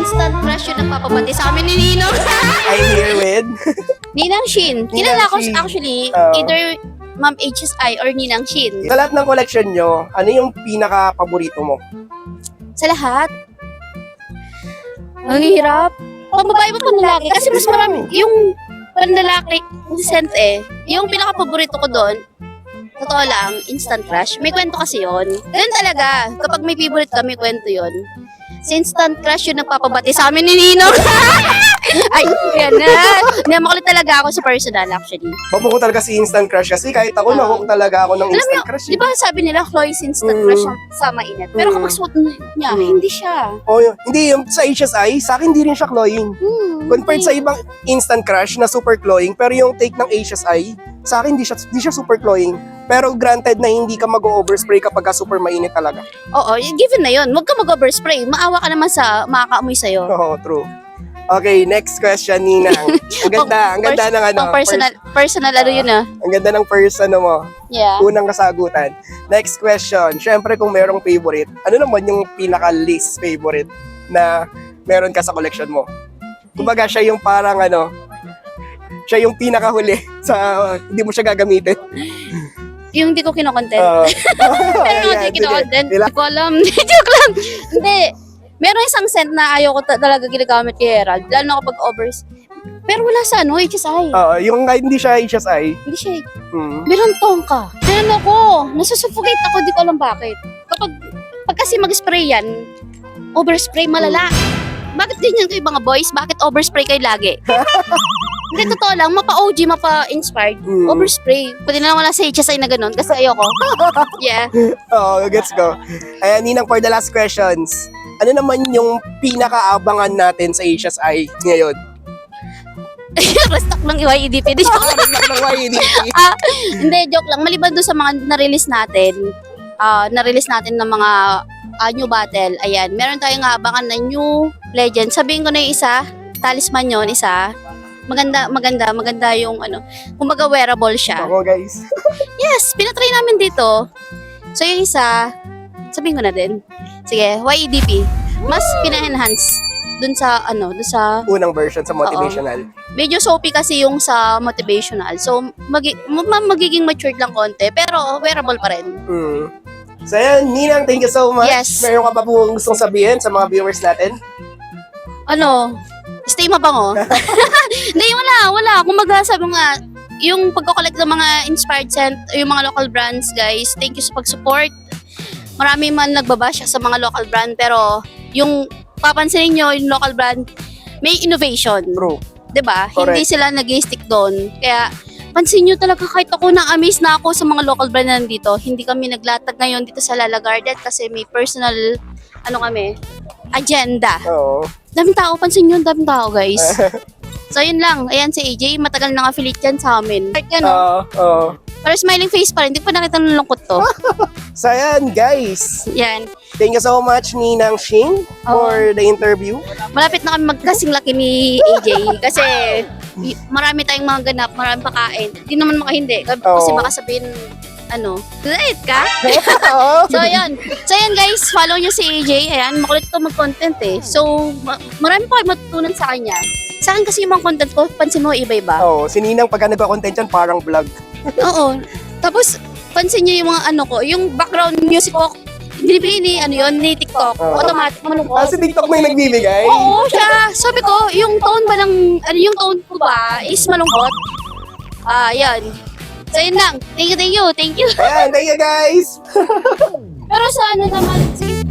instant crush yung nagpapabati sa amin ni Ninong. I'm here with... Ninang Shin. Ninang Kilala ko Shin. actually, either Ma'am HSI or Ninang Shin. Sa lahat ng collection nyo, ano yung pinaka-paborito mo? Sa lahat. Ang hirap. Pambabae mo panlalaki. Kasi mas marami. Yung panlalaki, scent yung pinaka-paborito ko doon, totoo lang, instant crush. May kwento kasi yon. Ganun talaga. Kapag may favorite ka, may kwento yon. Si instant crush yung nagpapabati sa amin ni Ninong. Ay, yan na. Hindi, makulit talaga ako sa personal actually. Mabuko talaga si instant crush kasi kahit ako nahook talaga ako ng Alam instant mo, crush. di ba sabi nila, Chloe's instant crush sa mainit. Pero kapag suot niya, hindi siya. Oh, hindi, yung sa HSI, sa akin hindi rin siya cloying. Compared sa ibang instant crush na super cloying, pero yung take ng HSI, sa akin hindi siya super cloying. Pero granted na hindi ka mag-overspray kapag super mainit talaga. Oo, given na yun. Huwag ka mag-overspray. Maawa ka naman sa makakaamoy sa'yo. Oo, true. Okay, next question, Ninang. Ang ganda ng ano. Personal ano yun ah. Ang ganda ng first ano mo. Yeah. Unang kasagutan. Next question. Syempre kung merong favorite, ano naman yung pinaka-least favorite na meron ka sa collection mo? Kumbaga siya yung parang ano, siya yung pinakahuli sa hindi mo siya gagamitin. Yung hindi ko kinokontent. Pero ayan, hindi kinokontent. sige. Hindi ko alam. Joke lang. Hindi. Meron isang scent na ayaw ko talaga ginagamit kay Herald. Lalo na kapag pero wala sa ano, HSI. Yung kahit hindi siya HSI. Hindi siya. Hmm. Meron tongka. Ano ko, nasusuffocate ako, di ko alam bakit. Pag kasi mag-spray yan, overspray malala. Bakit ganyan kayo mga boys? Bakit overspray kayo lagi? Hindi, totoo lang, mapa-OG, mapa-inspired. Overspray. Pwede na lang wala sa HSI na ganun, kasi ayoko. Yeah. Let's go. Ayan, Ninang, for the last questions. Ano naman yung pinakaabangan natin sa HSI ngayon? Restock ng YEDP. Hindi, joke lang. Maliban doon sa mga na-release natin, ng mga new battle, ayan, meron tayong abangan na new legend. Sabihin ko na yung isa, talisman yun, isa. Maganda yung ano, kumbaga wearable siya. Ako, guys. Yes, pinatry namin dito. So yung isa, sabihin ko na din. Sige, YEDP. Mas pina-enhance dun sa Unang version sa motivational. medyo soapy kasi yung sa motivational. So magiging matured lang konti, pero wearable pa rin. So yan, Ninang, thank you so much. Yes. Meron ka pa po gustong sabihin sa mga viewers natin? Stay mabango. Hindi, wala. Kumbaga sabi nga, yung pagko-collect ng mga inspired scent, yung mga local brands, guys, thank you sa pag-support. Marami man nagbabash sa mga local brand, pero yung papansinin nyo, yung local brand, may innovation. True. 'Di ba? Correct. Hindi sila nag-stick doon. Kaya pansin nyo talaga, kahit ako na-amaze na ako sa mga local brand na nandito. Hindi kami naglatag ngayon dito sa Lala Garden kasi may personal agenda. Oo. Daming tao, pansin nyo, daming tao, guys. So yun lang. Ayan si AJ, matagal na affiliate yan sa amin. Yan, Oo. pero smiling face pa rin. Hindi ko pa nakita ng lungkot to. So yan, guys. Yan. Thank you so much, Ninang Shin, for the interview. Malapit na kami magkasing laki ni AJ kasi marami tayong mga ganap, marami pakain. Hindi naman makahindi. Kasi baka sabihin, diet ka? So yan guys, follow nyo si AJ. Ayan, makulit to mag-content eh. So, marami pa kayo matutunan sa kanya. Sa akin kasi yung mga content ko, pansin mo, iba-iba. Oo, si Ninang pagka nagka-content yan, parang vlog. Oo. Tapos, pansin nyo yung mga yung background music ko, binibili ni TikTok. Automatic, malungkot. Si TikTok may nagbibigay? Oo, siya. Sabi ko, yung tone yung tone ko ba is malungkot? Yan. So, yun lang. Thank you. Ayan, thank you guys! Pero sa naman, sige.